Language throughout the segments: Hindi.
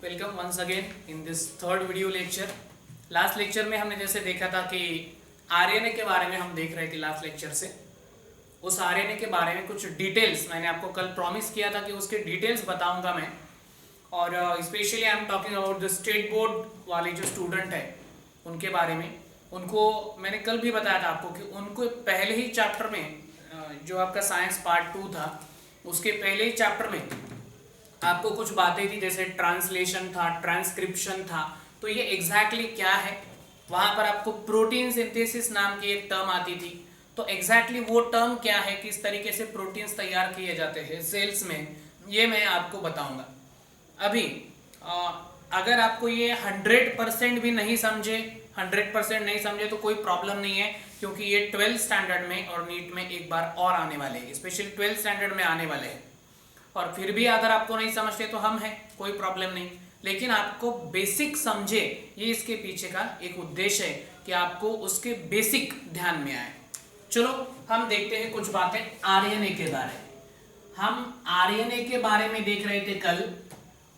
Welcome once again in this third video lecture. Last lecture में हमने जैसे देखा था कि आरएनए के बारे में हम देख रहे थे लास्ट लेक्चर से। उस आरएनए के बारे में कुछ डिटेल्स मैंने आपको कल प्रॉमिस किया था कि उसके डिटेल्स बताऊंगा मैं। और specially I am talking about the state board वाले जो स्टूडेंट है उनके बारे में। उनको मैंने कल भी बताया था आपको कि उनको पहले ही चैप्टर में जो आपका साइंस पार्ट 2 था उसके पहले ही चैप्टर में आपको कुछ बातें थी, जैसे ट्रांसलेशन था, ट्रांसक्रिप्शन था। तो ये एग्जैक्टली क्या है, वहां पर आपको प्रोटीन सिंथेसिस नाम की एक टर्म आती थी। तो एग्जैक्टली वो टर्म क्या है, किस तरीके से प्रोटीन्स तैयार किए जाते हैं सेल्स में, ये मैं आपको बताऊंगा। अभी अगर आपको ये 100% भी नहीं समझे, 100% नहीं समझे तो कोई प्रॉब्लम नहीं है, क्योंकि ये 12th स्टैंडर्ड में और नीट में एक बार और आने वाले हैं, स्पेशली 12th स्टैंडर्ड में आने वाले हैं। और फिर भी अगर आपको नहीं समझते तो हम हैं, कोई प्रॉब्लम नहीं, लेकिन आपको बेसिक समझे, ये इसके पीछे का एक उद्देश्य है कि आपको उसके बेसिक ध्यान में आए। चलो हम देखते हैं कुछ बातें आरएनए के बारे में। हम आरएनए के बारे में देख रहे थे कल,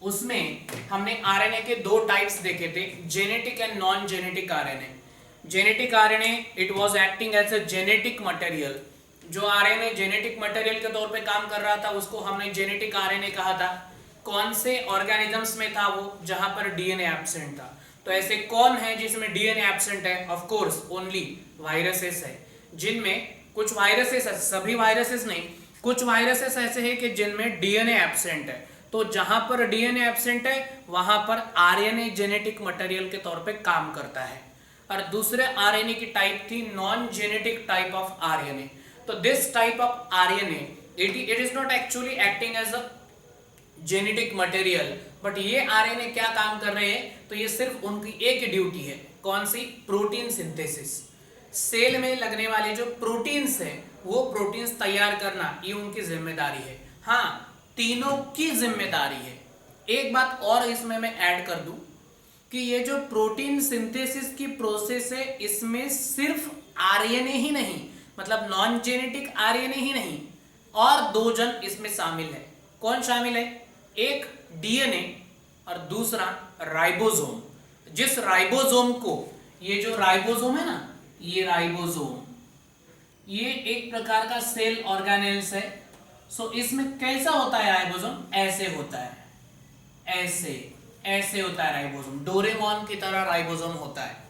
उसमें हमने आरएनए के दो टाइप्स देखे थे, genetic and non genetic RNA. Genetic RNA it was acting as a genetic material. जो आरएनए जेनेटिक मटेरियल के तौर पे काम कर रहा था उसको हमने जेनेटिक आरएनए कहा था। कौन से ऑर्गेनिजम्स में था वो, जहां पर डीएनए एब्सेंट था। तो ऐसे कौन है जिसमें डीएनए एब्सेंट है? ऑफ कोर्स ओनली वायरसेस है, जिनमें कुछ वायरसेस, सभी वायरसेस नहीं, कुछ वायरसेस ऐसे हैं कि जिनमें डीएनए एब्सेंट है। तो जहां पर डीएनए एब्सेंट है वहां पर आरएनए जेनेटिक मटेरियल के तौर पे काम करता है। और दूसरे आरएनए की टाइप थी non genetic type of RNA. तो this type of RNA it is not actually acting as a genetic material, but ये आरएनए क्या काम कर रहे हैं, तो ये सिर्फ उनकी एक ड्यूटी है, कौन सी? Protein synthesis. सेल में लगने वाले जो प्रोटीन्स है वो प्रोटीन्स तैयार करना, ये उनकी जिम्मेदारी है। हाँ, तीनों की जिम्मेदारी है। एक बात और इसमें मैं ऐड कर दूं कि ये जो प्रोटीन सिंथेसिस की प्रोसेस है, इसमें सिर्फ आरएनए ही नहीं, मतलब नॉन जेनेटिक आरएनए ही नहीं, और दो जन इसमें शामिल है। कौन शामिल है? एक डीएनए और दूसरा राइबोसोम। जिस राइबोसोम को, ये जो राइबोसोम है ना, ये राइबोसोम, ये एक प्रकार का सेल ऑर्गेनेल्स है। सो इसमें कैसा होता है राइबोसोम? ऐसे होता है, ऐसे होता है राइबोसोम, डोरेमोन की तरह राइबोसोम होता है।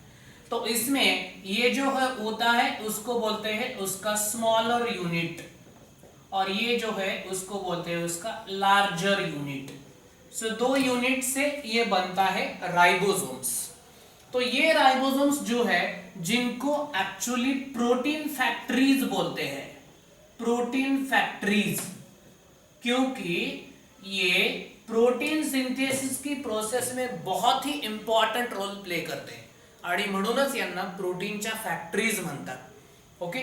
तो इसमें ये जो है होता है उसको बोलते हैं उसका स्मॉलर यूनिट, और ये जो है उसको बोलते हैं उसका लार्जर यूनिट। सो दो यूनिट से ये बनता है राइबोसोम्स। तो ये राइबोसोम्स जो है, जिनको एक्चुअली प्रोटीन फैक्ट्रीज बोलते हैं, प्रोटीन फैक्ट्रीज, क्योंकि ये प्रोटीन सिंथेसिस की प्रोसेस में बहुत ही इंपॉर्टंट रोल प्ले करते हैं आणि म्हणूनच यांना प्रोटीनच्या फॅक्टरीज म्हणतात। ओके,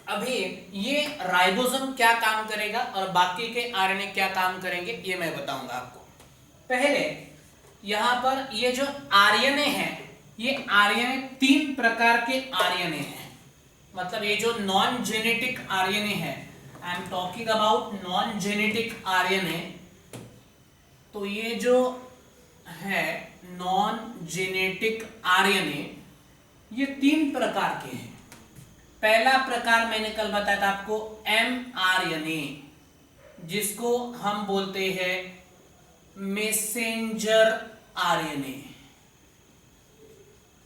अभी ये राइबोसोम क्या काम करेगा और बाकी के आरएनए क्या काम करेंगे ये मैं बताऊंगा आपको। पहले यहां पर ये जो आरएनए है, ये आरएनए 3 प्रकार के आरएनए हैं। मतलब ये जो नॉन जेनेटिक आरएनए है, I am talking about non genetic RNA. तो ये जो है नॉन जेनेटिक आरएनए, ये 3 प्रकार के हैं। पहला प्रकार मैंने कल बताया था आपको, एमआरएनए, जिसको हम बोलते हैं मैसेंजर आरएनए।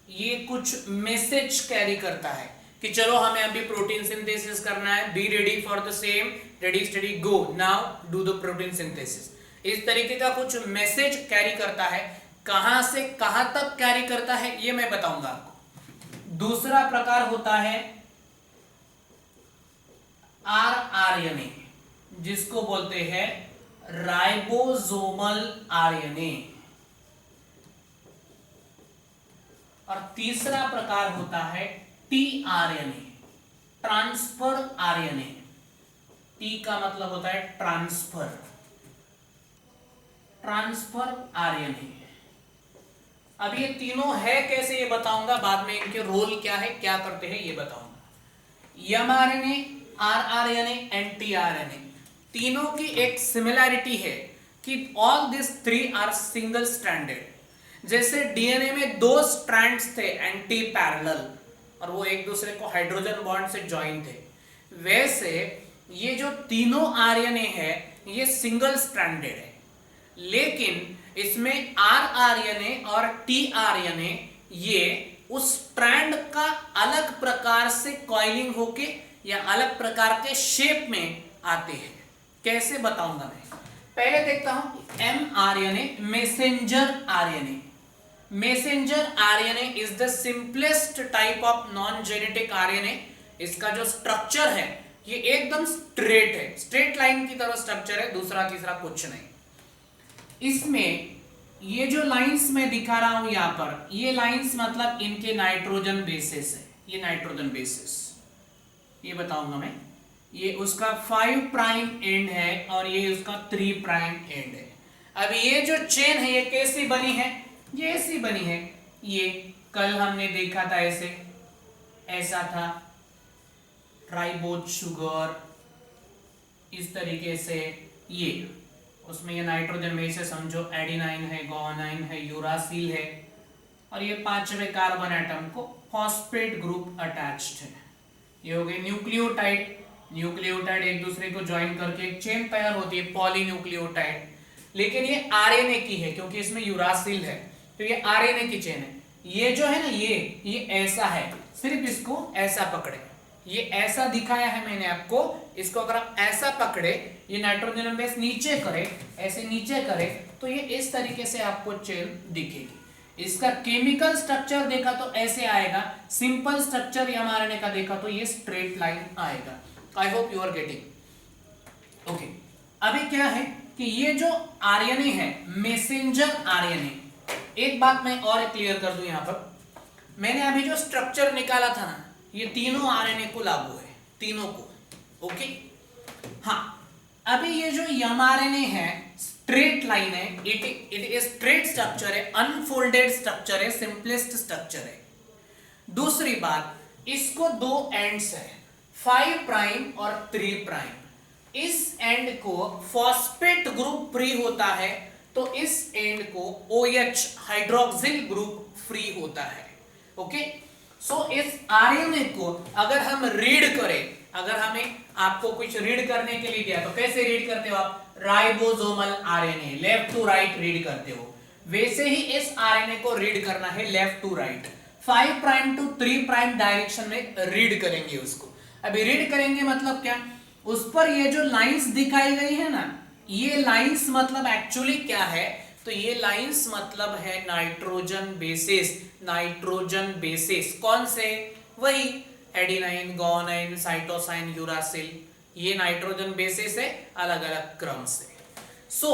ये कुछ मैसेज कैरी करता है कि चलो हमें अभी प्रोटीन सिंथेसिस करना है, be ready for the same, ready steady go, now do the protein synthesis. इस तरीके का कुछ मैसेज कैरी करता है। कहां से कहां तक कैरी करता है ये मैं बताऊंगा आपको। दूसरा प्रकार होता है आरआरएनए, जिसको बोलते हैं राइबोसोमल आरएनए। और तीसरा प्रकार होता है टीआरएनए, ट्रांसफर आरएनए। टी का मतलब होता है ट्रांसफर, ट्रांसफर आरएनए। अब ये तीनों है कैसे ये बताऊंगा, बाद में इनके रोल क्या है, क्या करते हैं ये बताऊंगा। एमआरएनए, आरआरएनए एंड टीआरएनए, तीनों की एक सिमिलैरिटी है कि all this three are single stranded. जैसे डीएनए में दो स्ट्रैंड्स थे एंटी पैरेलल और वो एक दूसरे को हाइड्रोजन बॉन्ड से ज्वाइन थे, वैसे ये जो तीनों आरएनए है ये सिंगल स्ट्रैंडेड है, लेकिन इसमें आरआरएनए और टीआरएनए ये उस स्ट्रैंड का अलग प्रकार से कॉइलिंग होके या अलग प्रकार के शेप में आते हैं। कैसे बताऊंगा मैं, पहले देखता हूं mRNA, messenger RNA. Messenger RNA is the simplest type of non genetic RNA. इसका जो स्ट्रक्चर है ये एकदम स्ट्रेट है, स्ट्रेट लाइन की तरह स्ट्रक्चर है, दूसरा तीसरा कुछ नहीं। इसमें ये जो लाइंस मैं दिखा रहा हूं यहां पर, ये लाइंस मतलब इनके नाइट्रोजन बेसिस है, ये नाइट्रोजन बेसिस, ये बताऊंगा मैं। ये उसका 5 प्राइम एंड है और ये उसका 3 प्राइम एंड है। अब ये जो चेन है ये कैसी बनी है, ये ऐसी बनी है। ये कल हमने देखा था ऐसा था, ट्राइबोज शुगर इस तरीके से, ये उसमें ये नाइट्रोजन में से समझो एडिनाइन है, गुआनाइन है, यूरासिल है और ये 5वें कार्बन एटम को फॉस्फेट ग्रुप अटैच्ड है। ये हो गए न्यूक्लियोटाइड। न्यूक्लियोटाइड एक दूसरे को ज्वाइन करके एक चेन तैयार होती है, पॉलीन्यूक्लियोटाइड। लेकिन ये आरएनए की है क्योंकि इसमें यूरासिल है, तो ये आरएनए की चेन है। ये जो है ना ये ऐसा है, सिर्फ इसको ऐसा पकड़े, ये ऐसा दिखाया है मैंने आपको। इसको अगर आप ऐसा पकड़े, ये नाइट्रोजन बेस नीचे करे, ऐसे नीचे करे, तो ये इस तरीके से आपको चेन दिखेगी। इसका केमिकल स्ट्रक्चर देखा तो ऐसे आएगा, सिंपल स्ट्रक्चर एमआरएनए का देखा तो ये स्ट्रेट लाइन आएगा। I hope you are getting. Okay, अभी क्या है कि ये जो आरएनए है मैसेंजर आरएनए, एक बात मैं और क्लियर कर दूं यहां पर, मैंने अभी जो स्ट्रक्चर निकाला था ना, ये तीनों आरएनए को लागू है, तीनों को। ओके, हाँ, अभी ये जो एमआरएनए है स्ट्रेट लाइन है, इट इज स्ट्रेट स्ट्रक्चर है, अनफोल्डेड स्ट्रक्चर है, सिंपलेस्ट स्ट्रक्चर है। दूसरी बात, इसको दो एंड्स है, 5 प्राइम और 3 प्राइम। इस एंड को फॉस्फेट ग्रुप फ्री होता है, तो इस एंड को OH हाइड्रोक्सिल ग्रुप फ्री होता है। ओके, सो इस आरएनए को अगर हम रीड करें, अगर हमें आपको कुछ रीड करने के लिए दिया तो कैसे रीड करते हो आप, ribosomal RNA left to right read करते हो, वैसे ही इस आरएनए को रीड करना है left to right, 5 prime to 3 prime direction में रीड करेंगे उसको। अभी रीड करेंगे मतलब क्या, उस पर ये जो लाइंस दिखाई गई है ना, ये लाइंस मतलब एक्चुअली क्या है, तो ये लाइंस मतलब है नाइट्रोजन बेसिस। नाइट्रोजन बेसिस कौन से, वही एडिनाइन, गुआनाइन, साइटोसाइन, यूरासिल, ये नाइट्रोजन बेसिस है अलग अलग क्रम से। सो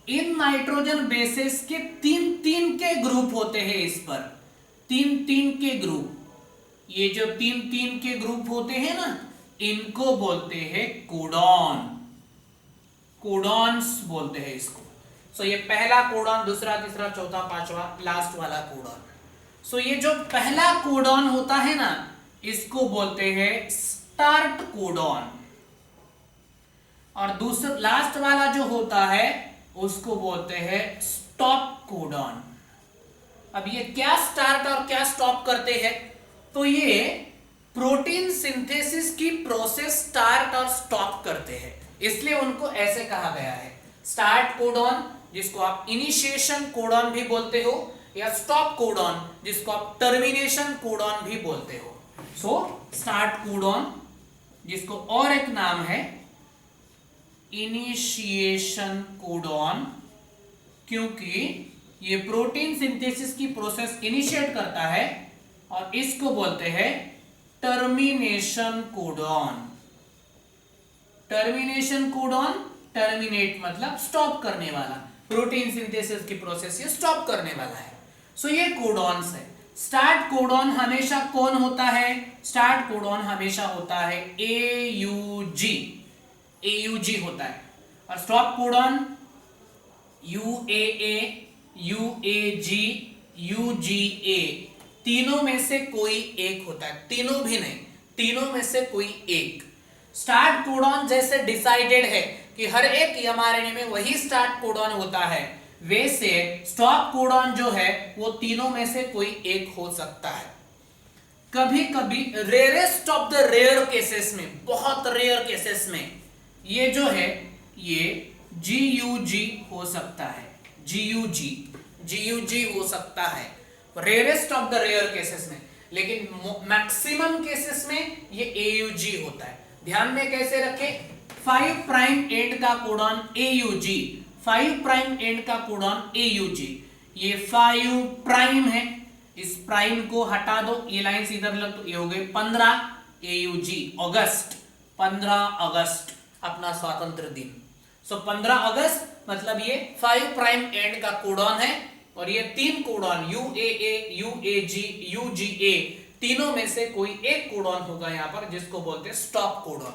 इन नाइट्रोजन बेसिस के 3-3 के ग्रुप होते हैं, इस पर 3-3 के ग्रुप, ये जो 3-3 के ग्रुप होते हैं ना, इनको बोलते हैं कोडॉन, कोडॉन्स बोलते हैं इसको। सो ये पहला कोडॉन, दूसरा, तीसरा, चौथा, पांचवा, लास्ट वाला कोडॉन। सो ये जो पहला कोडॉन होता है ना, इसको बोलते हैं स्टार्ट कोडॉन, और दूसरा लास्ट वाला जो होता है उसको बोलते हैं स्टॉप कोडॉन। अब ये क्या स्टार्ट और क्या स्टॉप करते हैं, तो ये प्रोटीन सिंथेसिस की प्रोसेस स्टार्ट और स्टॉप करते हैं, इसलिए उनको ऐसे कहा गया है। स्टार्ट कोडॉन जिसको आप इनिशिएशन कोडॉन भी बोलते हो, या स्टॉप कोडॉन जिसको आप टर्मिनेशन कोडॉन भी बोलते हो। सो स्टार्ट कोडॉन जिसको और एक नाम है इनिशिएशन कोडॉन, क्योंकि ये प्रोटीन सिंथेसिस की प्रोसेस इनिशिएट करता है, और इसको बोलते हैं termination codon. Termination codon, terminate मतलब स्टॉप करने वाला, प्रोटीन सिंथेसिस की प्रोसेस ये स्टॉप करने वाला है। सो ये कोडॉन्स है। स्टार्ट कोडॉन हमेशा कौन होता है, स्टार्ट कोडॉन हमेशा होता है AUG, AUG होता है, और stop codon UAA, UAG, UGA, तीनों में से कोई एक होता है, तीनों भी नहीं, तीनों में से कोई एक। स्टार्ट कोडॉन जैसे डिसाइडेड है कि हर एक mRNA में वही स्टार्ट कोडॉन होता है, वैसे स्टॉप कोडॉन जो है वो तीनों में से कोई एक हो सकता है। कभी कभी rarest of the rare cases में, बहुत रेयर केसेस में ये जो है ये GUG हो सकता है, GUG हो सकता है rarest of the rare cases में, लेकिन मैक्सिमम केसेस में ये AUG होता है। ध्यान में कैसे रखें, 5 प्राइम एंड का कोडॉन AUG, 5 प्राइम एंड का कोडॉन AUG, ये 5 प्राइम है, इस प्राइम को हटा दो, ये लाइन इधर लग तो ये हो गए 15 AUG, अगस्त, 15 अगस्त अपना स्वतंत्र दिन। सो 15 अगस्त मतलब ये 5 प्राइम एंड का कोडॉन है, और ये 3 कोडॉन UAA, UAG, UGA तीनों में से कोई एक कोडॉन होगा यहाँ पर, जिसको बोलते हैं स्टॉप कोडॉन।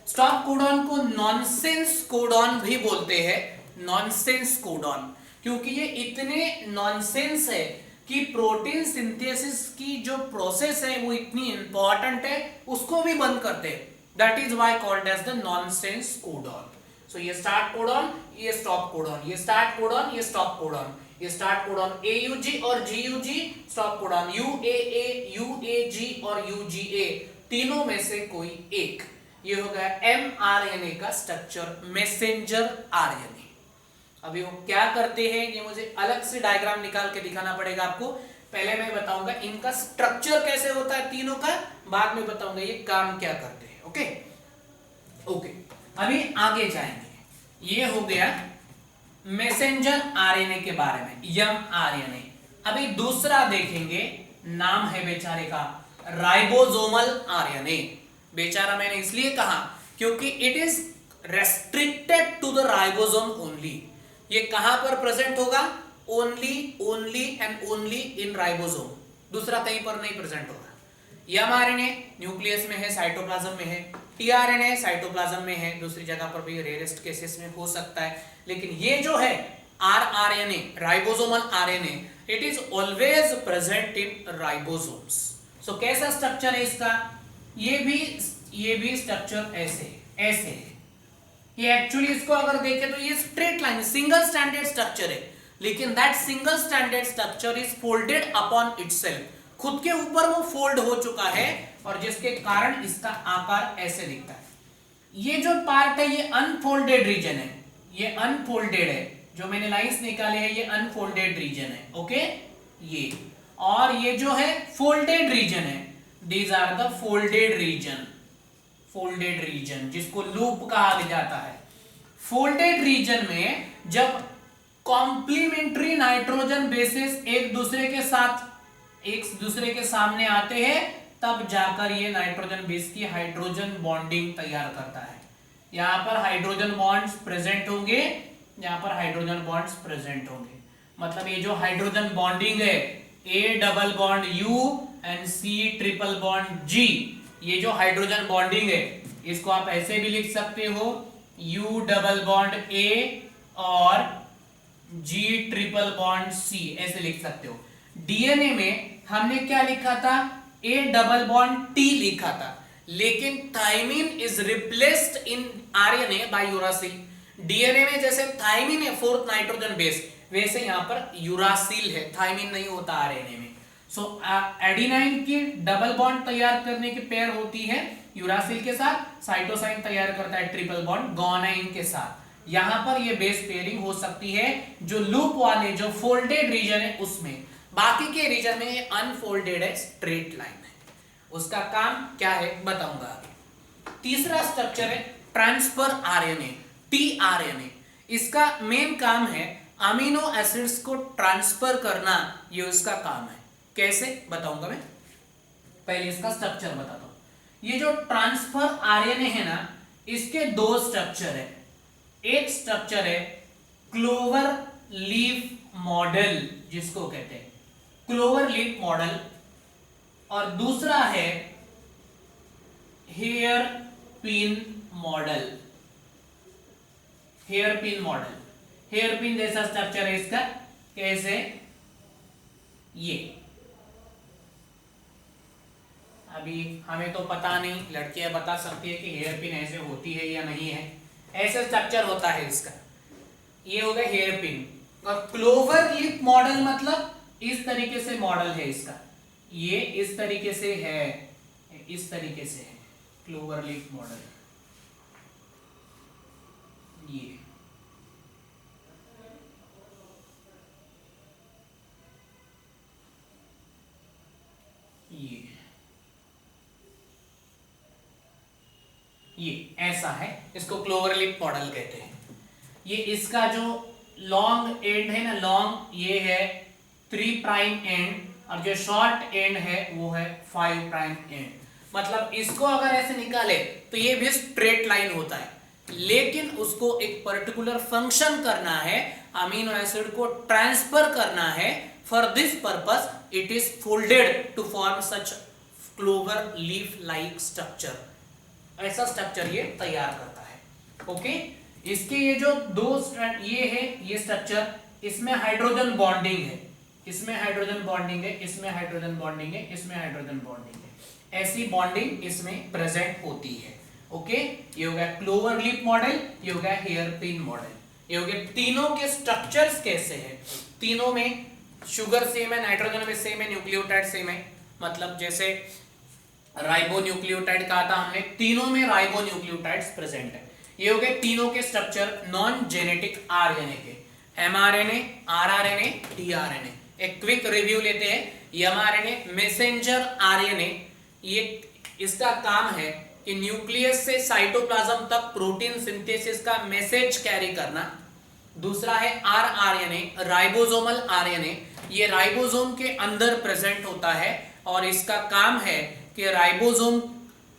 स्टॉप कोडॉन को नॉनसेंस कोडॉन भी बोलते हैं, नॉनसेंस कोडॉन, क्योंकि ये इतने नॉनसेंस है कि प्रोटीन सिंथेसिस की जो प्रोसेस है वो इतनी इंपॉर्टेंट है, उसको भी बंद करते हैं। That is why called as the nonsense codon. So ये स्टार्ट कोडॉन, ये स्टॉप कोडॉन, ये स्टार्ट कोडॉन, ये स्टॉप कोडॉन, ये स्टार्ट कोडॉन AUG और GUG, stop codon UAA, UAG और UGA तीनों में से कोई एक। ये हो गया mRNA का स्ट्रक्चर, मैसेंजर RNA। अभी वो क्या करते हैं ये मुझे अलग से डायग्राम निकाल के दिखाना पड़ेगा आपको। पहले मैं बताऊंगा इनका स्ट्रक्चर कैसे होता है तीनों का, बाद में बताऊंगा ये काम क्या करते हैं। ओके ओके, अभी आगे जाएंगे। ये हो गया मैसेंजर RNA के बारे में, mRNA। अभी दूसरा देखेंगे, नाम है बेचारे का राइबोसोमल RNA। बेचारा मैंने इसलिए कहा क्योंकि it is restricted to the ribosome only. ये कहां पर प्रेजेंट होगा, only and only in ribosome, दूसरा कहीं पर नहीं प्रेजेंट होगा। mRNA न्यूक्लियस में है, साइटोप्लाज्म में है, tRNA साइटोप्लाज्म में है, दूसरी जगह पर भी रेयरेस्ट केसेस में हो सकता है, लेकिन ये जो है rRNA, ribosomal RNA, it is always present in ribosomes. So कैसा स्ट्रक्चर है इसका, ये भी स्ट्रक्चर ऐसे है। ये एक्चुअली इसको अगर देखें तो ये straight line single standard structure है, लेकिन that single standard structure is folded upon itself, खुद के ऊपर वो फोल्ड हो चुका है, और जिसके कारण इसका आकार ऐसे दिखता है। ये जो पार्ट है ये अनफोल्डेड रीजन है, ये अनफोल्डेड है, जो मैंने लाइंस निकाले हैं ये अनफोल्डेड रीजन है। ओके, ये और ये जो है फोल्डेड रीजन है, these are the folded region, folded region जिसको लूप कहा जाता है। फोल्डेड रीजन में जब कॉम्प्लीमेंट्री नाइट्रोजन बेसेस एक दूसरे के सामने आते हैं, तब जाकर ये नाइट्रोजन बेस की हाइड्रोजन बॉन्डिंग तैयार करता है। यहां पर हाइड्रोजन बॉन्ड्स प्रेजेंट होंगे, यहां पर हाइड्रोजन बॉन्ड्स प्रेजेंट होंगे, मतलब ये जो हाइड्रोजन बॉन्डिंग है A double bond U and C triple bond G, ये जो हाइड्रोजन बॉन्डिंग है इसको आप ऐसे भी लिख सकते हो U डबल बॉन्ड A और G ट्रिपल बॉन्ड C, ऐसे लिख सकते हो। DNA में हमने क्या लिखा था, A डबल बॉन्ड T लिखा था, लेकिन thymine is replaced in RNA by uracil. DNA में जैसे थाइमिन है फोर्थ नाइट्रोजन बेस, वैसे यहां पर यूरासिल है, थाइमिन नहीं होता RNA में। सो एडिनाइन की डबल बॉन्ड तैयार करने की पेयर होती है यूरासिल के साथ, साइटोसाइन तैयार करता है ट्रिपल बॉन्ड गुआनाइन के साथ। यहां पर ये बेस पेयरिंग हो सकती है जो लूप वाले जो फोल्डेड रीजन है उसमें, बाकी के रीजन में ये अनफोल्डेड है, स्ट्रेट लाइन है। उसका काम क्या है बताऊंगा। तीसरा स्ट्रक्चर है ट्रांसफर RNA, tRNA। इसका मेन काम है अमीनो एसिड्स को ट्रांसफर करना, ये उसका काम है। कैसे बताऊंगा मैं, पहले इसका स्ट्रक्चर बताता हूं। ये जो ट्रांसफर RNA है ना, इसके दो स्ट्रक्चर है। एक स्ट्रक्चर है क्लोवर लीफ मॉडल, जिसको कहते हैं क्लोवर लीफ मॉडल, और दूसरा है hairpin model. Hairpin model, hairpin जैसा स्ट्रक्चर है इसका। कैसे, ये अभी हमें तो पता नहीं, लड़कियां बता सकती है कि हेयर पिन ऐसे होती है या नहीं है, ऐसे स्ट्रक्चर होता है इसका। ये हो गया हेयर पिन। और क्लोवर लीफ मॉडल मतलब इस तरीके से मॉडल है इसका, ये इस तरीके से है, इस तरीके से है क्लोवर लीफ मॉडल। ये ये ऐसा है, इसको क्लोवर लीफ मॉडल कहते हैं। ये इसका जो लॉन्ग एंड है ना, लॉन्ग ये है 3 प्राइम एंड, और जो शॉर्ट एंड है वो है 5 प्राइम एंड। मतलब इसको अगर ऐसे निकाले तो ये भी स्ट्रेट लाइन होता है, लेकिन उसको एक पर्टिकुलर फंक्शन करना है, अमीनो एसिड को ट्रांसफर करना है। For this purpose it is folded to form such clover leaf like structure. ऐसा स्ट्रक्चर ये तैयार करता है। ओके, इसके ये जो दो ये है, ये स्ट्रक्चर, इसमें हाइड्रोजन बॉन्डिंग है, इसमें हाइड्रोजन बॉन्डिंग है, इसमें हाइड्रोजन बॉन्डिंग है, इसमें हाइड्रोजन बॉन्डिंग है, ऐसी बॉन्डिंग इसमें प्रेजेंट होती है। ओके, ये हो गया क्लोवर लीफ मॉडल, ये हो गया हेयर पिन मॉडल। ये हो गया तीनों के स्ट्रक्चर्स कैसे हैं। तीनों में शुगर सेम है, नाइट्रोजन में सेम है, न्यूक्लियोटाइड सेम है। मतलब जैसे राइबो न्यूक्लियोटाइड कहा था हमने, तीनों में राइबो न्यूक्लियोटाइड्स प्रेजेंट है। ये हो गए तीनों के स्ट्रक्चर नॉन जेनेटिक आरएनए के, एमआरएनए, आरआरएनए, टीआरएनए। एक क्विक रिव्यू लेते हैं। एमआरएनए मैसेंजर आरएनए, ये इसका काम है कि न्यूक्लियस से साइटोप्लाज्म तक प्रोटीन सिंथेसिस का मैसेज कैरी करना। दूसरा है आरआरएनए, राइबोसोमल आरएनए, ये राइबोसोम के अंदर प्रेजेंट होता है और इसका काम है कि राइबोसोम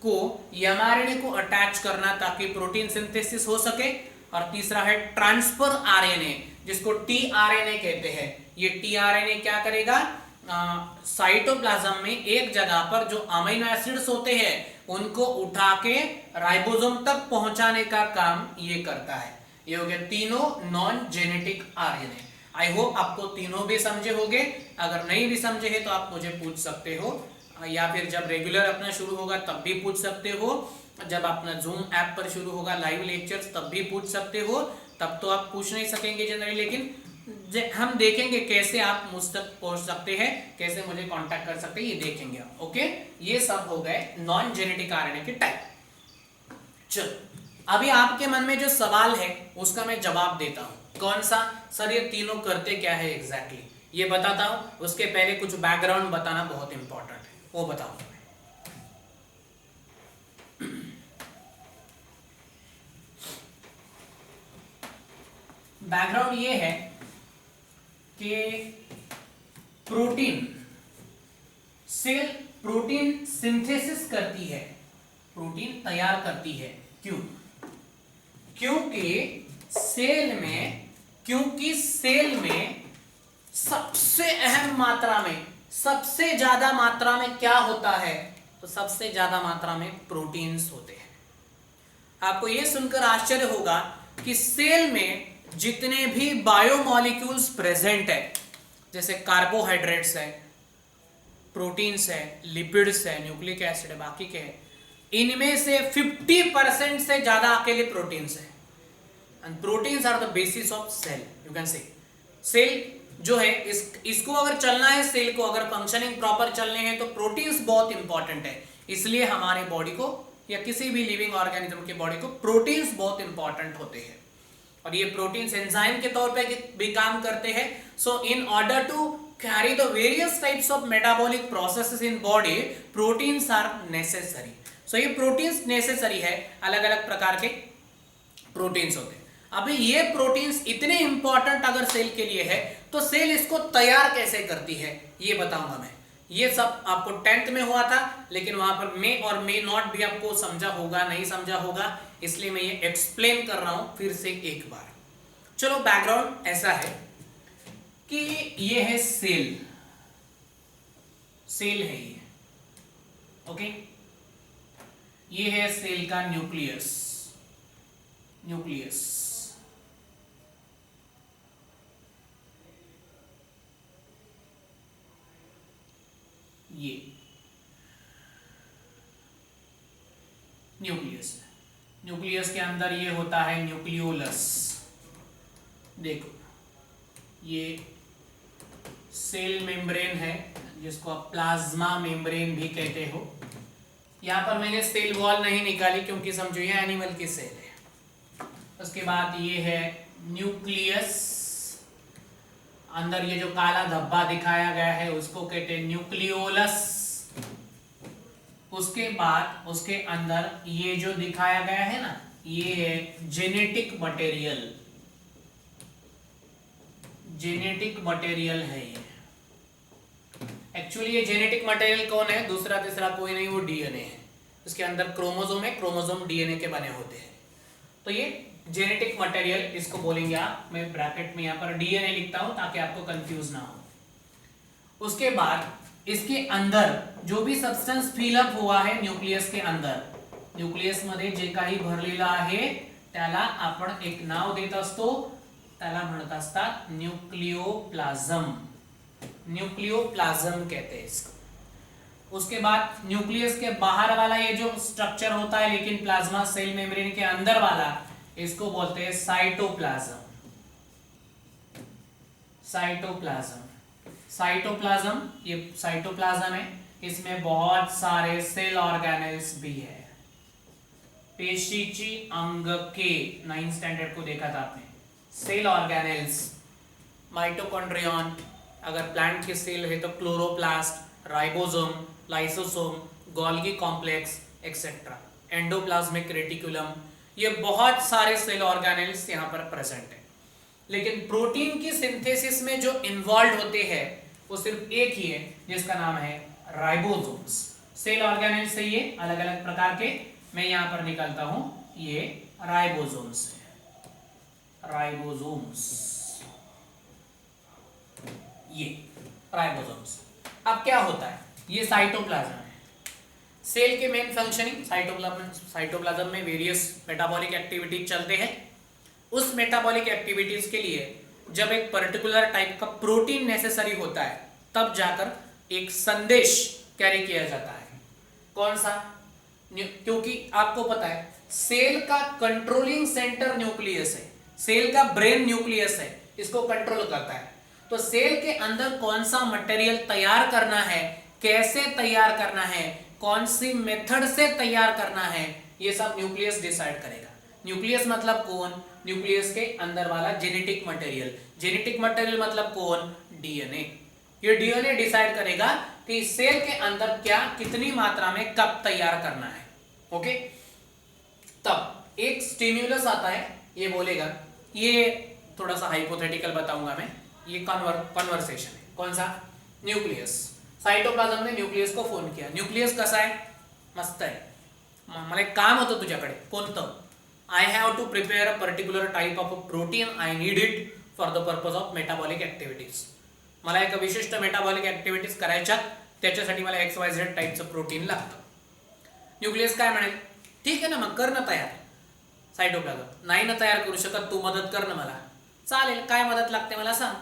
को एमआरएनए को अटैच करना ताकि प्रोटीन सिंथेसिस हो सके। और तीसरा है ट्रांसफर आरएनए, जिसको टीआरएनए कहते हैं। ये टीआरएनए क्या करेगा, साइटोप्लाज्म में एक जगह पर जो अमीनो एसिड्स होते हैं उनको उठा के राइबोसोम तक पहुंचाने का काम ये करता है। ये हो गया तीनों non genetic RNA. I hope आपको तीनों भी समझे होंगे। अगर नहीं भी समझे हैं तो आप मुझे पूछ सकते हो, या फिर जब रेगुलर अपना शुरू होगा तब भी पूछ सकते हो, जब अपना जूम ऐप पर शुरू होगा लाइव लेक्चर्स तब भी पूछ सकते हो। तब तो आप पूछ नहीं सकेंगे जनरली, लेकिन हम देखेंगे कैसे आप मुझ तक पहुंच सकते हैं, कैसे मुझे कांटेक्ट कर सकते हैं, ये देखेंगे आप। ओके, ये सब हो गए नॉन जेनेटिक आरएनए के टाइप। चलो, अभी आपके मन में जो सवाल है उसका मैं जवाब देता हूं। कौन सा? सर ये तीनों करते क्या है एग्जैक्टली, ये बताता हूं। उसके पहले कुछ बैकग्राउंड बताना बहुत इंपॉर्टेंट है, वो बताऊंगा। बैकग्राउंड ये है कि प्रोटीन, सेल प्रोटीन सिंथेसिस करती है, प्रोटीन तैयार करती है। क्यों? क्योंकि सेल में सबसे अहम मात्रा में, सबसे ज्यादा मात्रा में क्या होता है, तो सबसे ज्यादा मात्रा में प्रोटीन्स होते हैं। आपको यह सुनकर आश्चर्य होगा कि सेल में जितने भी बायोमॉलिक्यूल्स प्रेजेंट है, जैसे कार्बोहाइड्रेट्स है, प्रोटीन्स है, लिपिड्स है, न्यूक्लिक एसिड है, बाकी के है, इनमें से 50% से ज्यादा अकेले प्रोटीन्स है। And proteins are the basis of cell, you can say. Cell जो है इसको अगर चलना है, सेल को अगर फंक्शनिंग प्रॉपर चलने हैं तो प्रोटीन्स बहुत इंपॉर्टेंट है। इसलिए हमारे बॉडी को या किसी भी लिविंग ऑर्गेनिज्म की बॉडी को प्रोटीन्स बहुत इंपॉर्टेंट होते हैं। और ये प्रोटीन्स एंजाइम के तौर पे भी काम करते हैं। So in order to carry the various types of metabolic processes in body, proteins are necessary. So ये प्रोटीन्स नेसेसरी है, अलग अलग प्रकार के प्रोटीन्स होते हैं। अभी ये प्रोटीन्स इतने इंपॉर्टेंट अगर सेल के लिए है तो सेल इसको तैयार कैसे करती है ये बताऊंगा मैं। ये सब आपको 10th में हुआ था, लेकिन वहां पर मे और मे नॉट भी आपको समझा होगा, नहीं समझा होगा, इसलिए मैं ये एक्सप्लेन कर रहा हूं फिर से एक बार। चलो, बैकग्राउंड ऐसा है कि ये है सेल, सेल है ये। ओके, ये है सेल का न्यूक्लियस, न्यूक्लियस। ये न्यूक्लियस है। न्यूक्लियस के अंदर ये होता है न्यूक्लियोलस। देखो ये सेल मेम्ब्रेन है जिसको आप प्लाज्मा मेम्ब्रेन भी कहते हो। यहाँ पर मैंने सेल वॉल नहीं निकाली क्योंकि समझो ये एनिमल की सेल है। उसके बाद ये है न्यूक्लियस, अंदर ये जो काला धब्बा दिखाया गया है उसको कहते हैं न्यूक्लियोलस। उसके बाद उसके अंदर ये जो दिखाया गया है ना, ये है जेनेटिक मटेरियल। जेनेटिक मटेरियल है ये। एक्चुअली ये जेनेटिक मटेरियल कौन है? दूसरा तीसरा कोई नहीं, वो डीएनए है। इसके अंदर क्रोमोसोम है, क्रोमोसोम डीएनए के बने होते हैं। तो ये जेनेटिक मटेरियल इसको बोलेंगे आप। मैं ब्रैकेट में यहाँ पर डीएनए लिखता हूं ताकि आपको कंफ्यूज ना हो। उसके बाद इसके अंदर जो भी सबस्टन्स फिलअप हुआ है न्यूक्लियस के अंदर, न्यूक्लियस मध्ये जे काही भरलेलं आहे त्याला आपण एक नाव देत असतो, त्याला म्हणत असतात न्यूक्लियोप्लाज्म। न्यूक्लियोप्लाज्म कहते हैं इसको। उसके बाद न्यूक्लियस के बाहर वाला ये जो स्ट्रक्चर होता है लेकिन प्लाज्मा सेल मेम्ब्रेन के अंदर वाला, इसको बोलते हैं साइटोप्लाज्म। साइटोप्लाज्म, साइटोप्लाज्म ये साइटोप्लाज्म है। इसमें बहुत सारे सेल ऑर्गेनेल्स भी है। पेशीची अंगके 9th स्टैंडर्ड को देखा था आपने। सेल ऑर्गेनेल्स, माइटोकॉन्ड्रियन, अगर प्लांट की सेल है तो chloroplast, ribosome, lysosome, Golgi complex etcetera, endoplasmic reticulum, ये बहुत सारे सेल ऑर्गेनेल्स यहाँ पर प्रेजेंट है। लेकिन प्रोटीन की सिंथेसिस में जो इन्वॉल्व होते हैं वो सिर्फ एक ही है जिसका नाम है राइबोसोम्स। सेल ऑर्गेनेल्स है ये अलग अलग प्रकार के, मैं यहाँ पर निकालता हूं, ये राइबोसोम्स है। राइबोसोम्स, ये राइबोसोम्स। अब क्या होता है, ये साइटोप्लाज्म है। सेल के मेन फंक्शनिंग, साइटोप्लाज्म में वेरियस मेटाबॉलिक एक्टिविटीज चलते हैं। उस मेटाबॉलिक एक्टिविटीज के लिए जब एक पर्टिकुलर टाइप का प्रोटीन नेसेसरी होता है तब जाकर एक संदेश कैरी किया जाता है। कौन सा? क्योंकि आपको पता है सेल का कंट्रोलिंग सेंटर न्यूक्लियस है, सेल का ब्रेन न्यूक्लियस है, इसको कंट्रोल करता है। तो सेल के अंदर कौन सा मटेरियल तैयार करना है, कैसे तैयार करना है, कौन सी मेथड से तैयार करना है, ये सब न्यूक्लियस डिसाइड करेगा। न्यूक्लियस मतलब कौन? न्यूक्लियस के अंदर वाला जेनेटिक मटेरियल। जेनेटिक मटेरियल मतलब कौन? डीएनए। ये डीएनए डिसाइड करेगा कि सेल के अंदर क्या कितनी मात्रा में कब तैयार करना है। ओके, तब एक स्टिम्युलस आता है, ये बोलेगा, ये थोड़ा सा हाइपोथेटिकल बताऊंगा मैं, ये कन्वर्सेशन है। कौन सा? न्यूक्लियस। साइटोप्लाज्म ने न्यूक्लियस को फोन किया, न्यूक्लियस कसा आहे? मस्त आहे, मला एक काम होतं तुझ्याकडे. कोणतं? I have to prepare a particular type of a protein, I need it for the purpose of metabolic activities. मला एक विशिष्ट मेटाबॉलिक ऍक्टिव्हिटीज करायच्या, त्याच्यासाठी मला XYZ टाइपचं प्रोटीन लागतं. न्यूक्लियस काय म्हणेल? ठीक आहे ना, मग कर ना तयार. साइटोप्लाज्म नाही ना तयार करू शकत, तू मदत कर ना मला. चालेल, काय मदत लागते मला सांग.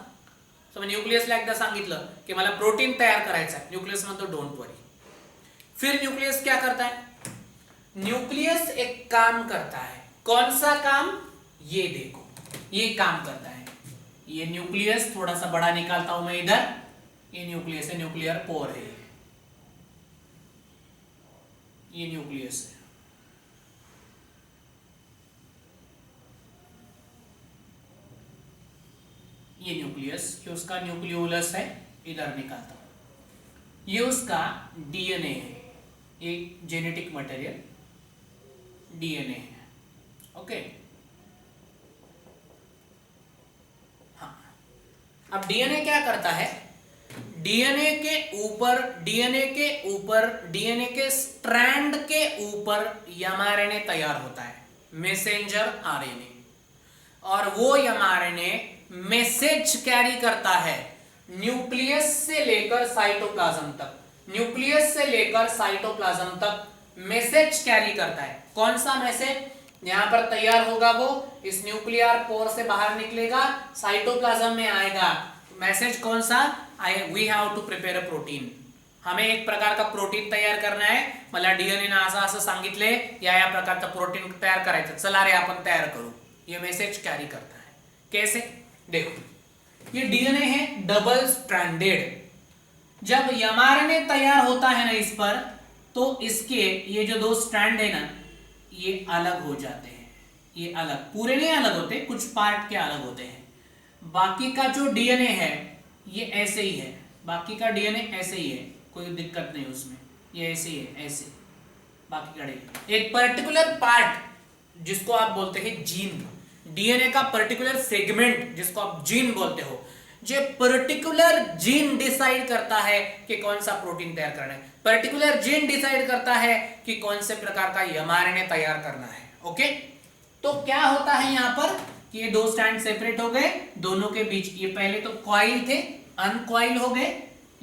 सो न्यूक्लियसला एकदा सांगितलं की मला प्रोटीन तयार करायचं आहे, न्यूक्लियस म्हणतो डोंट वरी. फिर न्यूक्लियस क्या करता है? न्यूक्लियस एक काम करता है. कौन सा काम? ये देखो, ये काम करता है. ये न्यूक्लियस थोड़ा सा बड़ा निकालता हूं मैं इधर, ये न्यूक्लियस है, न्यूक्लियर पोर है, ये न्यूक्लियस है. ये न्यूक्लियस, ये उसका न्यूक्लियोलस है, इधर निकालता हूं. ये उसका डीएनए है, ये जेनेटिक मटेरियल डीएनए है. ओके, हाँ. अब डीएनए क्या करता है? डीएनए के ऊपर, डीएनए के स्ट्रैंड के ऊपर एमआरएनए तैयार होता है, मैसेंजर आरएनए. और वो एमआरएनए मैसेज कैरी करता है न्यूक्लियस से लेकर साइटोप्लाज्म तक. न्यूक्लियस से लेकर साइटोप्लाज्म तक मैसेज कैरी करता है. कौन सा मैसेज? यहां पर तैयार होगा वो, इस न्यूक्लियर पोर से बाहर निकलेगा, साइटोप्लाज्म में आएगा. मैसेज कौन सा? We have to prepare a protein. हमें एक प्रकार का प्रोटीन तयार करना आहे, मला डीएनए ना असं असं सांगितले या प्रकारचा प्रोटीन तयार करायचं, चला रे आपण तयार करू, ये मैसेज कैरी करता है। कैसे? देखो ये डीएनए है डबल स्ट्रैंडेड, जब mRNA तैयार होता है ना इस पर, तो इसके ये जो दो स्ट्रैंड है ना ये अलग हो जाते हैं, ये अलग, पूरे नहीं अलग होते, कुछ पार्ट के अलग होते हैं। बाकी का जो डीएनए है ये ऐसे ही है, बाकी का डीएनए ऐसे ही है, कोई दिक्कत नहीं उसमें, ये ऐसे ही है, ऐसे बाकी का डीएनए। एक पर्टिकुलर पार्ट जिसको आप बोलते हैं जीन, डीएनए का पर्टिकुलर सेगमेंट जिसको आप जीन बोलते हो, जो पर्टिकुलर जीन डिसाइड करता है कि कौन सा प्रोटीन तैयार करना है, पर्टिकुलर जीन डिसाइड करता है कि कौन से प्रकार का mRNA तैयार करना है। ओके, तो क्या होता है यहाँ पर कि ये दो स्ट्रैंड सेपरेट हो गए, दोनों के बीच ये पहले तो कॉइल थे, अनकॉइल हो गए,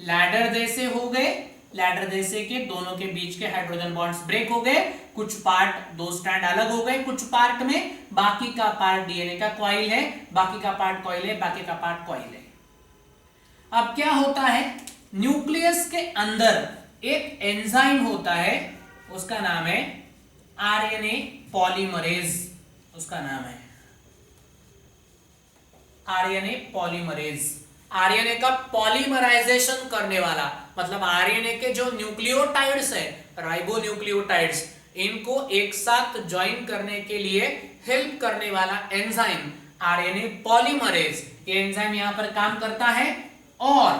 लैडर जैसे हो गए, लैडर जैसे के दोनों के बीच के हाइड्रोजन बॉन्ड्स ब्रेक हो गए, कुछ पार्ट दो स्ट्रैंड अलग हो गए, कुछ पार्ट में, बाकी का पार्ट डीएनए का कॉइल है, बाकी का पार्ट कॉइल है, बाकी का पार्ट कॉइल है। अब क्या होता है, न्यूक्लियस के अंदर एक एंजाइम होता है, उसका नाम है आरएनए पॉलीमरेज, उसका नाम है आरएनए पॉलीमरेज। आरएनए का पॉलीमराइजेशन करने वाला, मतलब आरएनए के जो न्यूक्लियोटाइड्स है, राइबोन्यूक्लियोटाइड्स, इनको एक साथ ज्वाइन करने के लिए हेल्प करने वाला एंजाइम आरएनए पॉलीमरेज, ये एंजाइम यहां पर काम करता है। और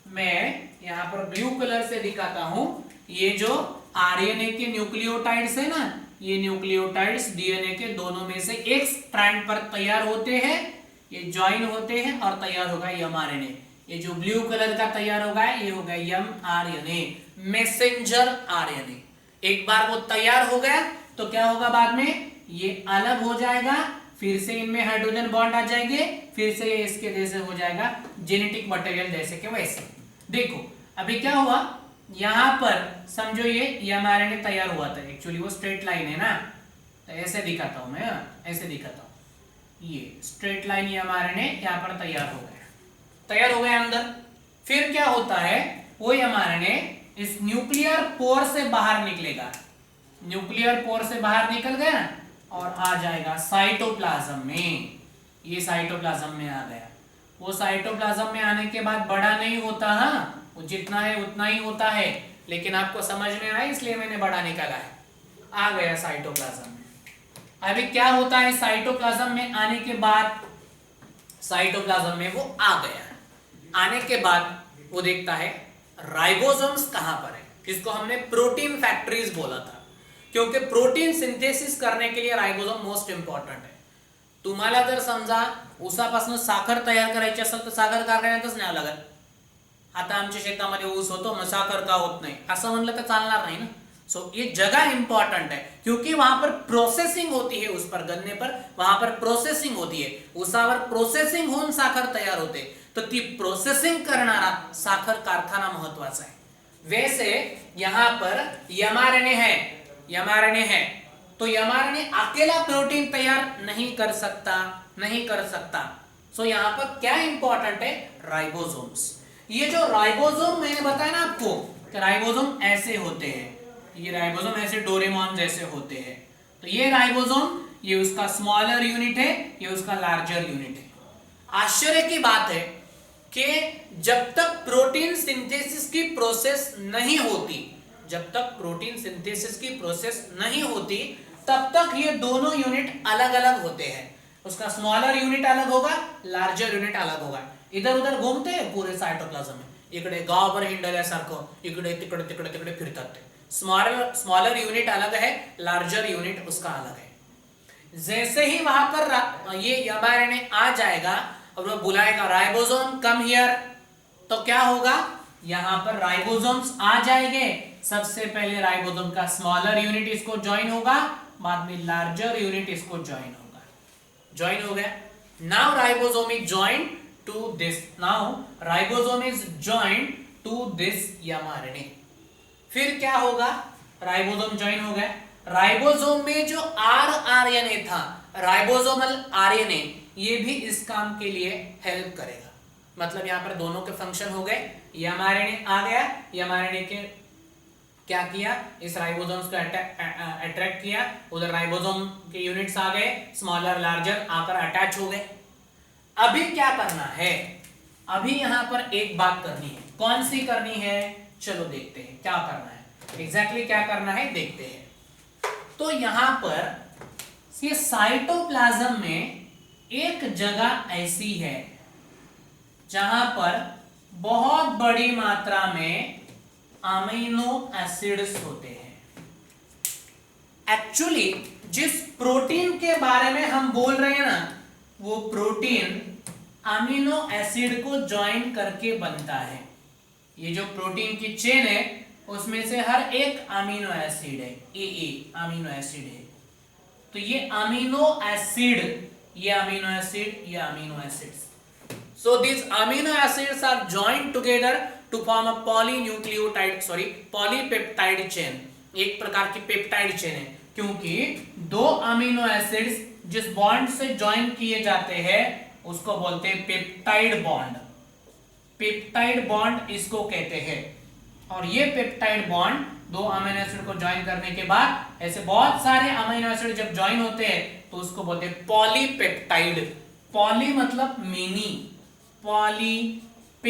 मैं यहां पर ब्लू कलर से दिखाता हूं, ये जो आरएनए के न्यूक्लियोटाइड्स है ना, ये न्यूक्लियोटाइड्स डीएनए के दोनों में से एक स्ट्रैंड पर तैयार होते हैं, ये ज्वाइन होते हैं और तैयार होगा mRNA। ये जो ब्लू कलर का तैयार होगा ये होगा mRNA, मैसेंजर आरएनए। एक बार वो तैयार हो गया तो क्या होगा, बाद में ये अलग हो जाएगा, फिर से इनमें हाइड्रोजन बॉन्ड आ जाएंगे, फिर से ये इसके जैसे हो जाएगा, जेनेटिक मटेरियल जैसे के वैसे। देखो अभी क्या हुआ, यहां पर समझो ये mRNA तैयार हुआ था, एक्चुअली वो स्ट्रेट लाइन है ना, तो ऐसे दिखाता हूं मैं, ऐसे दिखाता हूं, ये स्ट्रेट लाइन mRNA यहां पर तैयार हो गया, तैयार हो गया अंदर। फिर क्या होता है, वो mRNA इस न्यूक्लियर पोर से बाहर निकलेगा, न्यूक्लियर पोर से बाहर निकल गया और आ जाएगा साइटोप्लाज्म में, ये साइटोप्लाज्म में आ गया। वो साइटोप्लाज्म में आने के बाद बड़ा नहीं होता, हाँ वो जितना है उतना ही होता है, लेकिन आपको समझ में आया इसलिए मैंने बड़ा निकाला है, आ गया साइटोप्लाज्म में। अभी क्या होता है, साइटोप्लाज्म में आने के बाद, साइटोप्लाज्म में वो आ गया, आने के बाद वो देखता है राइबोसोम्स कहां पर है, जिसको हमने प्रोटीन फैक्टरीज बोला था, क्योंकि प्रोटीन सिंथेसिस करने के लिए राइबोसोम मोस्ट इंपॉर्टंट है। तुम्हाला जर समजा ऊसापासून साखर तयार करायची असेल तर साखर कारखान्यातच न्यावं लागेल, आता आमच्या शेतामध्ये ऊस होतो मग साखर का होत नाही असं म्हणलं तर चालणार नाही ना। सो ये जगह इंपॉर्टेंट है, क्योंकि वहां पर प्रोसेसिंग होती है, उस पर गन्ने पर वहां पर प्रोसेसिंग होती है, ऊसावर प्रोसेसिंग होऊन साखर तयार होते, तो ती प्रोसेसिंग करणारा साखर कारखाना महत्वाचा है। वैसे यहां पर mRNA है, mRNA है, तो mRNA अकेला प्रोटीन तैयार नहीं कर सकता, नहीं कर सकता। सो यहां पर क्या इंपॉर्टेंट है, राइबोसोम्स। ये जो राइबोसोम मैंने बताया ना आपको कि राइबोसोम ऐसे होते हैं, ये राइबोसोम ऐसे डोरेमोन जैसे होते हैं, तो ये राइबोसोम, ये उसका स्मॉलर यूनिट है, ये उसका लार्जर यूनिट है। आश्चर्य की बात है कि जब तक प्रोटीन सिंथेसिस की प्रोसेस नहीं होती, जब तक प्रोटीन सिंथेसिस की प्रोसेस नहीं होती, तब तक ये दोनों यूनिट अलग अलग होते हैं, उसका स्मॉलर यूनिट अलग होगा, लार्जर यूनिट अलग होगा, इधर उधर घूमते हैं पूरे साइटोप्लाज्म में, इकडे गावभर हिंडल्यासारखं इकडे तिकडे तिकडे तिकडे फिरतात ते। स्मॉलर यूनिट अलग है, लार्जर यूनिट उसका अलग है। जैसे ही वहां पर ये mRNA आ जाएगा और वो बुलाएगा राइबोसोम कम हियर, तो क्या होगा, यहां पर राइबोसोम्स आ जाएंगे, सबसे पहले राइबोसोम का स्मॉलर यूनिट इसको ज्वाइन होगा, बाद में लार्जर यूनिट इसको ज्वाइन होगा, ज्वाइन हो गया। Now ribosome is join to this, now ribosome is join to this mRNA। फिर क्या होगा, राइबोसोम ज्वाइन हो गया, राइबोसोम में जो RNA था, राइबोसोमल RNA, ये भी इस काम के लिए हेल्प करेगा। मतलब यहाँ पर दोनों के फंक्शन हो गए, ये mRNA आ गया, ये mRNA के क्या किया, इस राइबोसोम्स को अट्रैक्ट किया, उधर राइबोसोम के यूनिट्स आ गए, स्मॉलर लार्जर आकर अटैच हो गए। अभी क्या करना है, अभी यहाँ पर एक बात करनी है, कौन सी करनी है, चलो देखते हैं क्या करना है, एग्जैक्टली क्या करना है देखते हैं। तो यहाँ पर ये साइटोप्लाज्म में एक जगह ऐसी है जहां पर बहुत बड़ी मात्रा में अमीनो एसिड्स होते हैं। एक्चुअली जिस प्रोटीन के बारे में हम बोल रहे हैं ना, वो प्रोटीन अमीनो एसिड को ज्वाइन करके बनता है। ये जो प्रोटीन की चेन है उसमें से हर एक अमीनो एसिड है, ए अमीनो एसिड है। तो ये अमीनो एसिड, ये अमीनो एसिड, ये amino acids, so these amino acids are joined together to form a polypeptide chain, एक प्रकार की पेप्टाइड चेन है, क्योंकि दो अमीनो एसिड्स जिस बॉन्ड से ज्वाइन किए जाते हैं उसको बोलते हैं पेप्टाइड बॉन्ड। पेप्टाइड बॉन्ड इसको कहते हैं। और ये पेप्टाइड बॉन्ड दो अमीनो एसिड को ज्वाइन करने के बाद ऐसे बहुत सारे अमीनो एसिड जब ज्वाइन होते हैं तो उसको बोलते हैं पॉलीपेप्टाइड। पॉली मतलब many, polypeptide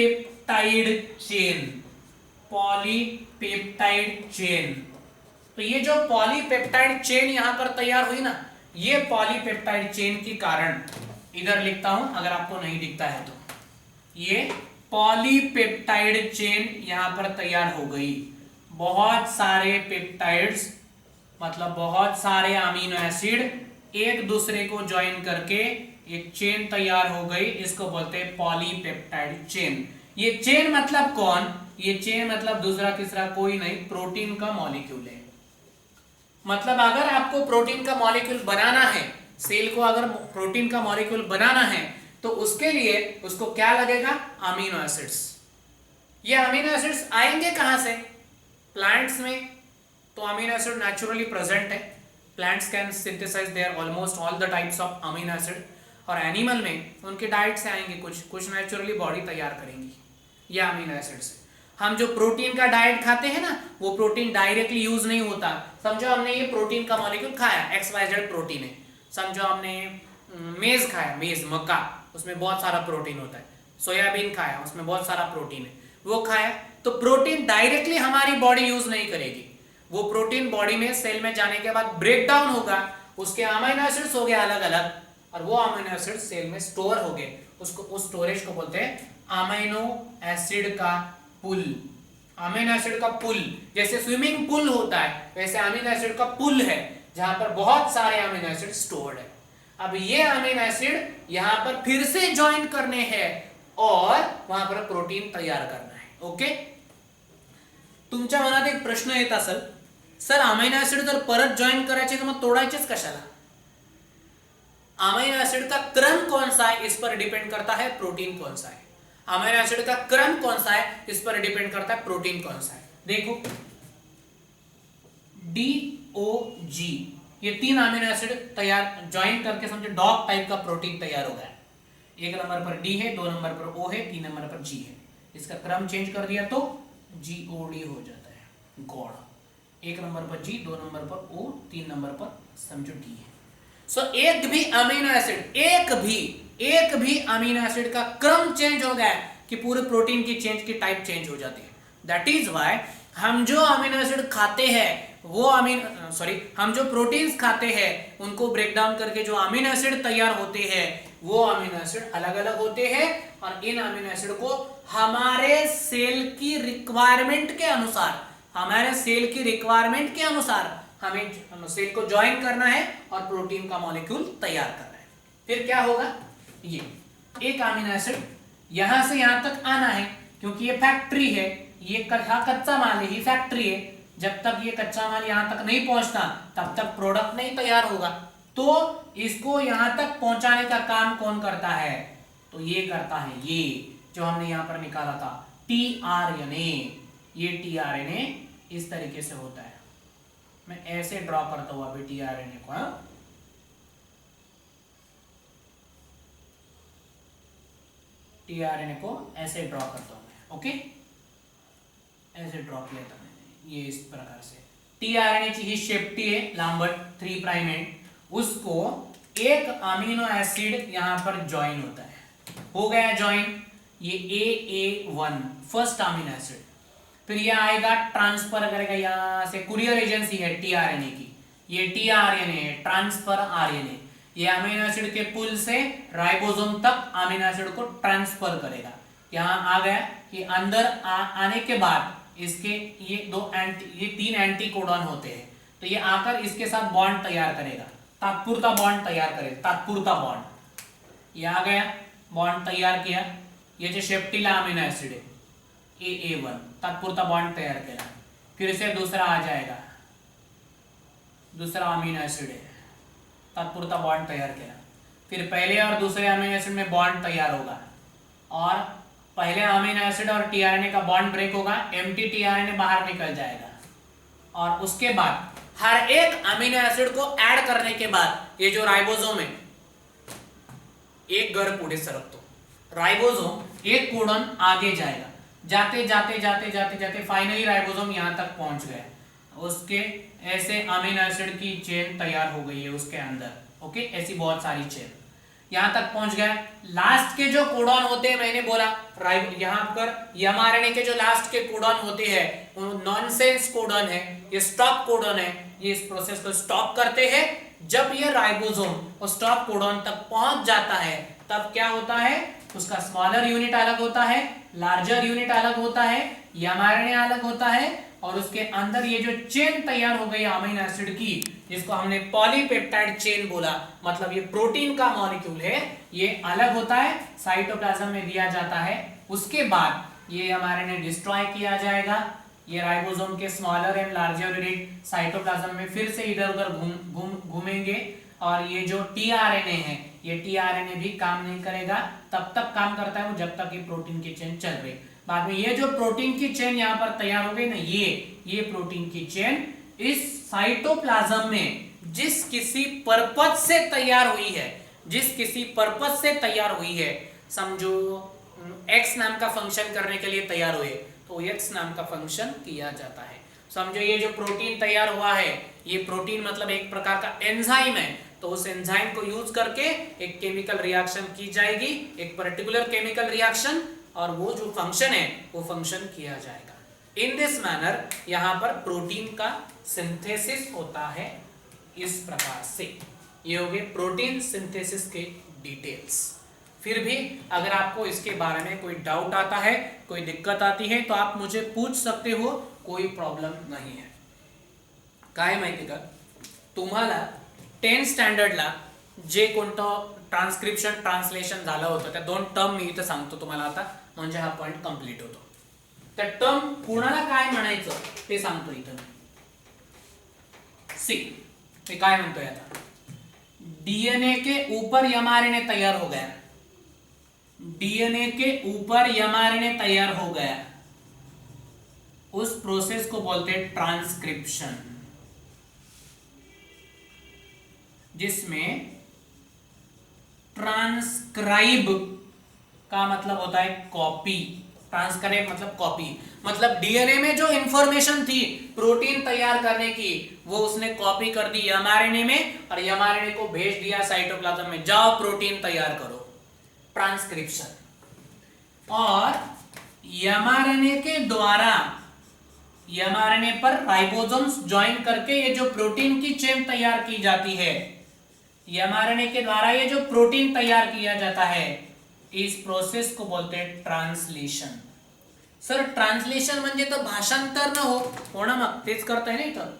chain, polypeptide chain. तो ये जो पॉलीपेप्टाइड चेन यहां पर तैयार हुई ना, ये पॉलीपेप्टाइड चेन के कारण, इधर लिखता हूं अगर आपको नहीं दिखता है तो, ये पॉलीपेप्टाइड चेन यहां पर तैयार हो गई। बहुत सारे पेप्टाइड्स मतलब बहुत सारे अमीनो एसिड एक दूसरे को ज्वाइन करके एक चेन तैयार हो गई, इसको बोलते हैं पॉलीपेप्टाइड चेन। ये चेन मतलब कौन, ये चेन मतलब दूसरा तीसरा कोई नहीं, प्रोटीन का मॉलिक्यूल है। मतलब अगर आपको प्रोटीन का मॉलिक्यूल बनाना है, सेल को अगर प्रोटीन का मॉलिक्यूल बनाना है तो उसके लिए उसको क्या लगेगा, अमीनो एसिड्स। ये अमीनो एसिड्स आएंगे कहां से, प्लांट्स में तो अमीनो एसिड नेचुरली प्रेजेंट है, plants can synthesise their almost all the types of amino acid. और एनिमल में उनके डाइट से आएंगे, कुछ नेचुरली बॉडी तैयार करेंगी ये अमीनो एसिड से। हम जो प्रोटीन का डाइट खाते हैं ना, वो प्रोटीन डायरेक्टली यूज नहीं होता। समझो हमने ये प्रोटीन का मॉलिक्यूल खाया, XYZ प्रोटीन है। समझो हमने मेज खाया, मेज मक्का, उसमें बहुत सारा प्रोटीन होता है। सोयाबीन खाया, उसमें बहुत सारा प्रोटीन है, वो खाया। तो प्रोटीन डायरेक्टली हमारी बॉडी यूज नहीं करेगी, वो प्रोटीन बॉडी में सेल में जाने के बाद ब्रेक डाउन होगा, उसके अमीनो एसिड्स हो गए अलग अलग, और वो अमीनो एसिड सेल में स्टोर हो गए, उसको उस स्टोरेज को बोलते हैं अमीनो एसिड का पुल। अमीनो एसिड का पुल, जैसे स्विमिंग पूल होता है वैसे अमीनो एसिड का पुल है जहां पर बहुत सारे अमीनो एसिड स्टोर्ड है। अब ये अमीनो एसिड यहां पर फिर से ज्वाइन करने हैं और वहां पर प्रोटीन तैयार करना है। ओके, तुमच्या मनात एक प्रश्न येत असेल, सर अमीनो एसिड जर परत जॉईन करायचे तर मग तोडायचेच कशाला? अमीनो एसिड का क्रम कौन सा है इस पर डिपेंड करता है प्रोटीन कौन सा है। अमीनो एसिड का क्रम कौन सा है इस पर डिपेंड करता है प्रोटीन कौन सा है। देखो DOG, ये तीन अमीनो एसिड तैयार ज्वाइन करके समझो डॉग टाइप का प्रोटीन तैयार हो गया। एक नंबर पर D है, दो नंबर पर O है, तीन नंबर पर G है। इसका क्रम चेंज कर दिया तो GOD हो जाता है, गॉड। एक नंबर पर G, दो नंबर पर O, तीन नंबर पर समझो D है। सो एक भी अमीनो एसिड, एक भी अमीनो एसिड का क्रम चेंज हो गया कि पूरे प्रोटीन की चेंज की टाइप चेंज हो जाती है। दैट इज व्हाई हम जो अमीनो एसिड खाते हैं वो हम जो प्रोटीन्स खाते हैं उनको ब्रेक डाउन करके जो अमीनो एसिड तैयार होते हैं वो अमीनो एसिड अलग अलग होते हैं, और इन अमीनो एसिड को हमारे सेल की रिक्वायरमेंट के अनुसार हमें सेल को ज्वाइन करना है और प्रोटीन का मॉलिक्यूल तैयार करना है। फिर क्या होगा, ये एक अमीनो एसिड यहां से यहां तक आना है, क्योंकि ये फैक्ट्री है, ये कच्चा माल है, ये फैक्ट्री है। जब तक ये कच्चा माल यहां तक नहीं पहुंचता तब तक प्रोडक्ट नहीं तैयार होगा। तो इसको यहां तक पहुंचाने का काम कौन करता है, तो ये करता है, ये जो हमने यहां पर निकाला था tRNA। ये tRNA इस तरीके से होता है, मैं ऐसे ड्रॉ करता हूं अभी tRNA को। टीआरएनए को ऐसे ड्रॉ करता हूं मैं, ओके, ऐसे ड्रॉ किया था मैंने, ये इस प्रकार से टीआरएनए ची ही शेपटी है लांबट 3 प्राइम एंड, उसको एक अमीनो एसिड यहां पर ज्वाइन होता है, हो गया ज्वाइन, ये AA1 फर्स्ट अमीनो एसिड, फिर ये आएगा ट्रांसफर करेगा यहां से, कुरियर एजेंसी है टीआरएनए की, ये टीआरएनए है, ट्रांसफर आरएनए, ये अमीनो एसिड के पुल से राइबोसोम तक अमीनो एसिड को ट्रांसफर करेगा, यहां आ गया, ये अंदर आने के बाद इसके ये ये 3 एंटी कोडॉन होते हैं, तो ये आकर इसके साथ बॉन्ड तैयार करेगा, तात्पुरता बॉन्ड तैयार करेगा, तात्पुरता बॉन्ड, ये आ गया, बॉन्ड तैयार किया, ये जो शेप्टिला अमीनो एसिड है AA1 तात्पुरता बॉन्ड तैयार किया, फिर से दूसरा आ जाएगा, दूसरा अमीनो एसिड है, तात्पुरता बॉन्ड तैयार किया, फिर पहले और दूसरे अमीनो एसिड में बॉन्ड तैयार होगा, और पहले अमीनो एसिड और टीआरएनए का बॉन्ड ब्रेक होगा, एम्प्टी टीआरएनए बाहर निकल जाएगा, और उसके बाद हर एक अमीनो एसिड को ऐड करने के बाद ये जो राइबोसोम है एक घर पूरे सरकतो, राइबोसोम एक कोडॉन आगे जाएगा, जाते जाते जाते जाते जाते फाइनली राइबोसोम यहां तक पहुंच गया, उसके ऐसे अमीनो एसिड की चेन तैयार हो गई है उसके अंदर, ओके, ऐसी बहुत सारी चेन यहां तक पहुंच गया, लास्ट के जो कोडॉन होते हैं, मैंने बोला यहां पर एमआरएनए के जो लास्ट के कोडॉन होते हैं वो नॉनसेंस कोडॉन है, ये स्टॉप कोडॉन है, ये इस प्रोसेस को स्टॉप करते हैं, जब ये राइबोसोम उस स्टॉप कोडॉन तक पहुंच जाता है तब क्या होता है, उसका स्मॉलर यूनिट अलग होता है, लार्जर यूनिट अलग होता है, एमआरएनए अलग होता है, और उसके अंदर ये जो चेन तैयार हो गई अमीनो एसिड की, जिसको हमने पॉलीपेप्टाइड चेन बोला, मतलब ये प्रोटीन का मॉलिक्यूल है, ये अलग होता है, साइटोप्लाज्म में दिया जाता है, उसके बाद ये एमआरएनए डिस्ट्रॉय किया जाएगा, ये राइबोसोम के smaller and larger unit cytoplasm में फिर से इधर उधर घूमेंगे, और ये जो टीआरएनए है, ये टीआरएनए भी काम नहीं करेगा, तब तक काम करता है वो जब तक ये प्रोटीन की चेन चल रही, बाद में ये जो प्रोटीन की चेन यहाँ पर तैयार हो गई ना, ये प्रोटीन की चेन इस साइटोप्लाज्म में जिस किसी पर्पज से तैयार हुई है, जिस किसी पर्पज से तैयार हुई है, समझो एक्स नाम का फंक्शन करने के लिए तैयार हुए, तो एक्स नाम का फंक्शन किया जाता है, समझो ये जो प्रोटीन तैयार हुआ है, ये प्रोटीन मतलब एक प्रकार का एंजाइम है, तो उस एंजाइम को यूज करके एक केमिकल रिएक्शन की जाएगी, एक पर्टिकुलर केमिकल रिएक्शन, और वो जो फंक्शन है वो फंक्शन किया जाएगा। इन दिस मैनर यहाँ पर प्रोटीन का सिंथेसिस होता है इस प्रकार से। ये हो गए प्रोटीन सिंथेसिस के डिटेल्स। फिर भी अगर आपको इसके बारे में कोई डाउट आता है, कोई दिक्कत आती है, तो आप मुझे पूछ सकते हो, कोई प्रॉब्लम नहीं है। काय माहिती का, तुम्हाला 10 स्टँडर्डला जे कोणतं ट्रान्सक्रिप्शन ट्रान्सलेशन झालं होतं, त्या 2 टर्म मी इथं सांगतो तुम्हाला आता, म्हणजे हा पॉइंट कंप्लीट होतो। त्या टर्म कोणाला काय म्हणायचं ते सांगतो इथं। सी ते काय म्हणतोय आता, डीएनए के ऊपर एमआरएनए तैयार हो गया, डीएनए के ऊपर एमआरएनए तैयार हो गया, उस प्रोसेस को बोलते हैं ट्रांसक्रिप्शन, जिसमें ट्रांसक्राइब का मतलब होता है कॉपी, ट्रांसक्राइब मतलब कॉपी, मतलब डीएनए में जो इंफॉर्मेशन थी प्रोटीन तैयार करने की, वो उसने कॉपी कर दी एमआरएनए में, और एमआरएनए को भेज दिया साइटोप्लाज्म में, जाओ प्रोटीन तैयार करो, ट्रांसक्रिप्शन। और एमआरएनए के द्वारा एमआरएनए पर राइबोसोम्स ज्वाइन करके ये जो प्रोटीन की चेन तैयार की जाती है, एमआरएनए के द्वारा ये जो प्रोटीन तैयार किया जाता है, इस प्रोसेस को बोलते हैं ट्रांसलेशन। सर ट्रांसलेशन म्हणजे तो भाषांतर न हो ना, मग तेच करताय ना इथं।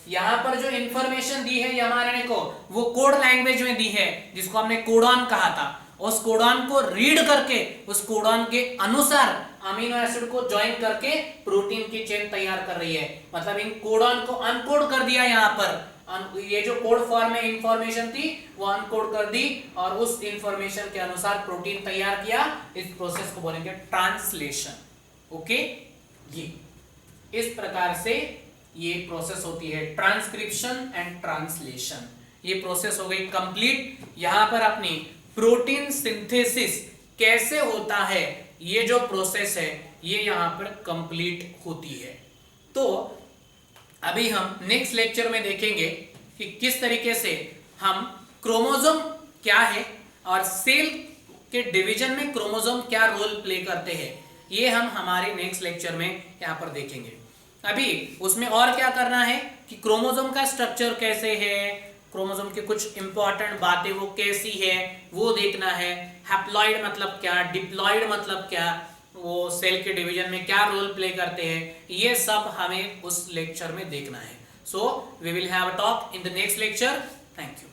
यहां पर जो इंफॉर्मेशन दी है एमआरएनए को, वो कोड लैंग्वेज में दी है, जिसको हमने कोडॉन कहा था। उस कोडॉन को रीड करके, उस कोडॉन के अनुसार अमीनो एसिड को ज्वाइन करके प्रोटीन की चेन तैयार कर रही है। मतलब इन कोडॉन को अनकोड कर दिया, यहाँ पर ये जो कोड फॉर्म में इंफॉर्मेशन थी वो अनकोड कर दी, और उस इंफॉर्मेशन के अनुसार प्रोटीन तैयार किया। इस प्रोसेस को बोलेंगे ट्रांसलेशन। ओके, ये इस प्रकार से ये प्रोसेस होती है, ट्रांसक्रिप्शन एंड ट्रांसलेशन। ये प्रोसेस हो गई कंप्लीट। यहां पर अपनी प्रोटीन सिंथेसिस कैसे होता है, ये जो प्रोसेस है ये यहाँ पर कंप्लीट होती है। तो अभी हम नेक्स्ट लेक्चर में देखेंगे कि किस तरीके से हम क्रोमोसोम क्या है और सेल के डिवीजन में क्रोमोसोम क्या रोल प्ले करते हैं, ये हम हमारे नेक्स्ट लेक्चर में यहाँ पर देखेंगे। अभी उसमें और क्या करना है कि क्रोमोसोम का स्ट्रक्चर कैसे है, क्रोमोसोम की कुछ इंपॉर्टेंट बातें वो कैसी है वो देखना है। हैप्लॉइड मतलब क्या, डिप्लॉइड मतलब क्या, वो सेल के डिवीजन में क्या रोल प्ले करते हैं, ये सब हमें उस लेक्चर में देखना है। So we will have a talk in the next lecture. Thank you.